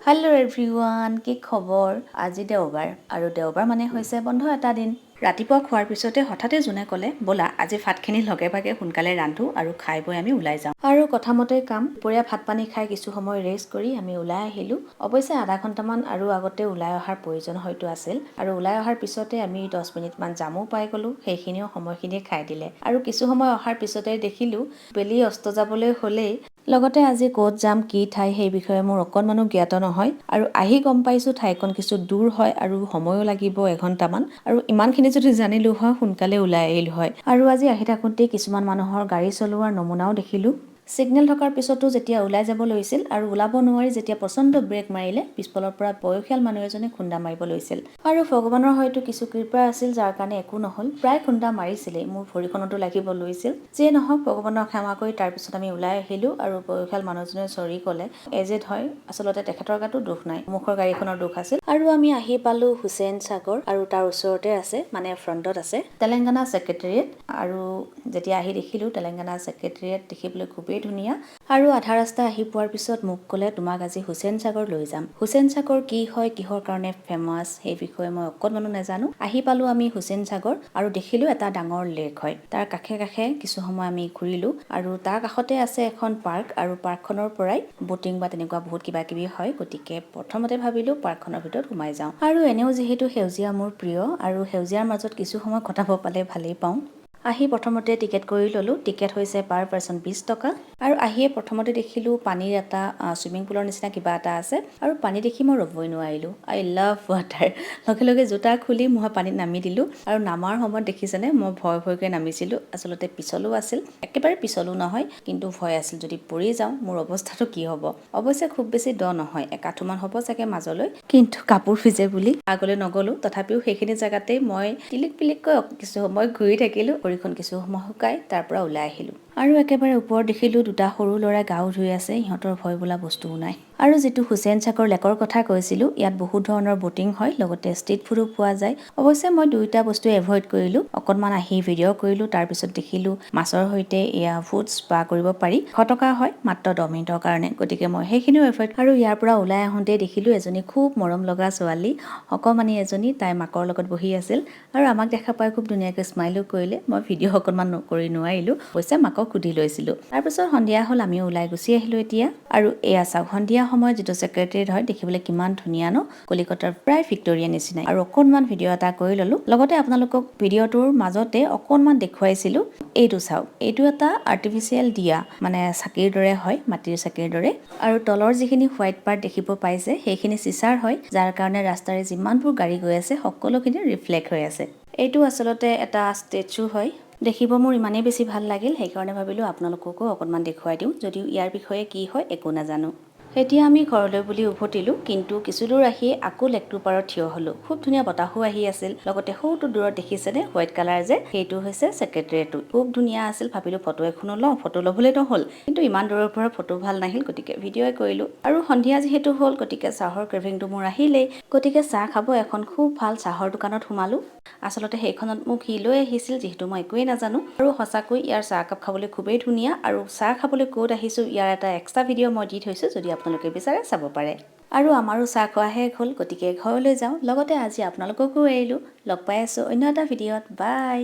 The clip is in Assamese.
Hello everyone, কি খবৰ? আজি দেওবাৰ আৰু দেওবাৰ মানে হৈছে বন্ধ এটা দিন। ৰাতিপুৱা খোৱাৰ পিছতে হঠাতে জোনে ক'লে বলা আজি ভাতখিনি লগে ভাগে সোনকালে ৰান্ধো আৰু খাই বৈ আমি ওলাই যাওঁ। আৰু কথামতে কাম দুপৰীয়া ভাত পানী খাই কিছু সময় ৰেষ্ট কৰি আমি ওলাই আহিলো। অৱশ্যে আধা ঘণ্টামান আৰু আগতে ওলাই অহাৰ প্ৰয়োজন হয়তো আছিল আৰু ওলাই অহাৰ পিছতে আমি 10 মিনিটমান জামো পাই গলো। সেইখিনিও সময়খিনিয়ে খাই দিলে আৰু কিছু সময় অহাৰ পিছতে দেখিলো বেলি অস্ত যাবলৈ হ'লেই। লগতে আজি ক'ত যাম কি ঠাই সেই বিষয়ে মোৰ অকণমানো জ্ঞাত নহয় আৰু আহি গম পাইছোঁ ঠাইখন কিছু দূৰ হয় আৰু সময়ো লাগিব এঘণ্টামান আৰু ইমানখিনি যদি জানিলো হয় সোনকালে ওলাই আহিলো হয়। আৰু আজি আহি থাকোঁতে কিছুমান মানুহৰ গাড়ী চলোৱাৰ নমুনাও দেখিলোঁ। সিগনেল থকাৰ পিছতো যেতিয়া ওলাই যাব লৈছিল আৰু ওলাব নোৱাৰি যেতিয়া প্ৰচণ্ড ব্ৰেক মাৰিলে পিছফালৰ পৰা বয়সীয়াল মানুহ এজনে খুন্দা মাৰিব লৈছিল আৰু ভগৱানৰ হয়তো কিছু কৃপা আছিল যাৰ কাৰণে একো নহ'ল। প্ৰায় খুন্দা মাৰিছিলেই, মোৰ ভৰিখনতো লাগিব লৈছিল। যিয়ে নহওক ভগৱানক ক্ষমা কৰি তাৰপিছত আমি ওলাই আহিলোঁ আৰু বয়সীয়াল মানুহজনে চৰি ক'লে। এজেড হয়, আচলতে তেখেতৰ গাতো দুখ নাই, মুখৰ গাড়ীখনৰ দুখ আছিল। আৰু আমি আহি পালোঁ হুছেইন সাগৰ আৰু তাৰ ওচৰতে আছে মানে ফ্ৰণ্টত আছে তেলেংগানা ছেক্ৰেটেৰিয়েট। আৰু যেতিয়া আহি দেখিলোঁ তেলেংগানা ছেক্ৰেটেৰিয়েট দেখিবলৈ খুবেই ধুনীয়া আৰু আধা ৰাস্তা আহি পোৱাৰ পিছত মোক ক'লে তোমাক আজি হুছেইন সাগৰ লৈ যাম। হুছেইন সাগৰ কি হয়, কিহৰ কাৰণে ফেমাছ সেই বিষয়ে মই অকণমানো নাজানো। আহি পালোঁ আমি হুছেইন সাগৰ আৰু দেখিলোঁ এটা ডাঙৰ লেক হয়। তাৰ কাষে কাষে কিছু সময় আমি ঘূৰিলোঁ আৰু তাৰ কাষতে আছে এখন পাৰ্ক আৰু পাৰ্কখনৰ পৰাই বটিং বা তেনেকুৱা বহুত কিবা কিবি হয়। গতিকে প্ৰথমতে ভাবিলোঁ পাৰ্কখনৰ ভিতৰত সোমাই যাওঁ আৰু এনেও যিহেতু সেউজীয়া মোৰ প্ৰিয় আৰু সেউজীয়াৰ মাজত কিছু সময় কটাব পালে ভালেই পাওঁ। আহি প্ৰথমতে টিকেট কৰি ল'লোঁ। টিকেট হৈছে পাৰ পাৰ্চন 20 টকা আৰু আহিয়ে প্ৰথমতে দেখিলোঁ পানীৰ এটা ছুইমিং পুলৰ নিচিনা কিবা এটা আছে আৰু পানী দেখি মই ৰ'বই নোৱাৰিলোঁ। I love water. লগে লগে জোতা খুলি মই পানীত নামি দিলোঁ আৰু নামাৰ সময়ত দেখিছেনে মই ভয় ভয়কৈ নামিছিলোঁ। আচলতে পিছলো আছিল, একেবাৰে পিছলো নহয় কিন্তু ভয় আছিল যদি পৰি যাওঁ মোৰ অৱস্থাটো কি হ'ব। অৱশ্যে খুব বেছি দ নহয়, একাঠুমান হ'ব চাগে মাজলৈ, কিন্তু কাপোৰ ভিজে বুলি আগলৈ নগ'লোঁ। তথাপিও সেইখিনি জেগাতেই মই টিলিক পিলিককৈ কিছু সময় ঘূৰি থাকিলোঁ। ভৰিখন কিছু সময় শুকাই তাৰ পৰা ওলাই আহিলোঁ আৰু একেবাৰে ওপৰত দেখিলোঁ দুটা সৰু ল'ৰাই গাও ধুই আছে। সিহঁতৰ ভয় বোলা বস্তুও নাই। আৰু যিটো হুছেইন সাগৰ লেকৰ কথা কৈছিলোঁ, ইয়াত বহুত ধৰণৰ বটিং হয়, লগতে ষ্ট্ৰীট ফুডো পোৱা যায়। অৱশ্যে মই দুয়োটা বস্তু এভইড কৰিলোঁ। অকণমান আহি ভিডিঅ' কৰিলোঁ, তাৰপিছত দেখিলোঁ মাছৰ সৈতে এয়া ফুড স্পা কৰিব পাৰি, 100 টকা হয় মাত্ৰ 10 মিনিটৰ কাৰণে। গতিকে মই সেইখিনিও এভইড আৰু ইয়াৰ পৰা ওলাই আহোঁতে দেখিলোঁ এজনী খুব মৰম লগা ছোৱালী, অকণমানি এজনী, তাই মাকৰ লগত বহি আছিল আৰু আমাক দেখা পাই খুব ধুনীয়াকৈ স্মাইলো কৰিলে। মই ভিডিঅ' অকণমান কৰি নোৱাৰিলোঁ, অৱশ্যে মাকক সুধি লৈছিলোঁ। তাৰপিছত সন্ধিয়া হ'ল, আমিও ওলাই গুচি আহিলোঁ এতিয়া। আৰু এয়া চাওক সন্ধিয়া সময়ত যিটো ছেক্ৰেটেৰিয়েট হয় দেখিবলৈ কিমান ধুনীয়া ন, কলিকতাৰ প্ৰায় ভিক্টৰিয়া নিচিনাই। আৰু অকণমান ভিডিঅ' এটা কৰি ল'লোঁ। লগতে আপোনালোকক ভিডিঅ'টোৰ মাজতে অকণমান দেখুৱাইছিলোঁ। এইটো চাওক, এইটো এটা আৰ্টিফিচিয়েল দিয়া মানে চাকিৰ দৰে হয়, মাটিৰ চাকিৰ দৰে। আৰু তলৰ যিখিনি হোৱাইট পাৰ্ট দেখিব পাইছে সেইখিনি চিচাৰ হয়, যাৰ কাৰণে ৰাস্তাৰে যিমানবোৰ গাড়ী গৈ আছে সকলোখিনি ৰিফ্লেক্ট হৈ আছে। এইটো আচলতে এটা ষ্টেচু হয়। দেখিব মোৰ ইমানেই বেছি ভাল লাগিল, সেইকাৰণে ভাবিলোঁ আপোনালোককো অকণমান দেখুৱাই দিওঁ, যদিও ইয়াৰ বিষয়ে কি হয় একো নাজানো। এতিয়া আমি ঘৰলৈ বুলি উভতিলোঁ, কিন্তু কিছু দূৰ আহি আকৌ লেকটোৰ পাৰত থিয় হ'লোঁ। খুব ধুনীয়া বতাহো আহি আছিল। লগতে সৌটো দূৰত দেখিছেনে হোৱাইট কালাৰ যে, সেইটো হৈছে ছেক্ৰেটেৰিয়েটটো। খুব ধুনীয়া আছিল, ভাবিলোঁ ফটো এখনো লওঁ। ফটো ল'বলৈ নহ'ল, কিন্তু ইমান দূৰৰ পৰা ফটো ভাল নাহিল, গতিকে ভিডিঅ'ই কৰিলোঁ। আৰু সন্ধিয়া যিহেতু হ'ল গতিকে চাহৰ ক্ৰেভিংটো মোৰ আহিলেই। গতিকে চাহ খাব এখন খুব ভাল চাহৰ দোকানত সোমালোঁ। আচলতে সেইখনত মোক সি লৈ আহিছিল, যিহেতু মই একোৱেই নাজানো। আৰু সঁচাকৈ ইয়াৰ চাহকাপ খাবলৈ খুবেই ধুনীয়া। আৰু চাহ খাবলৈ ক'ত আহিছোঁ ইয়াৰ এটা এক্সট্ৰা ভিডিঅ' মই দি থৈছোঁ, যদি আপোনালোকে বিচাৰে চাব পাৰে। আৰু আমাৰো চাহ খোৱা শেষ হ'ল, গতিকে ঘৰলৈ যাওঁ। লগতে আজি আপোনালোককো এৰিলোঁ। লগ পাই আছোঁ অন্য এটা ভিডিঅ'ত। বাই।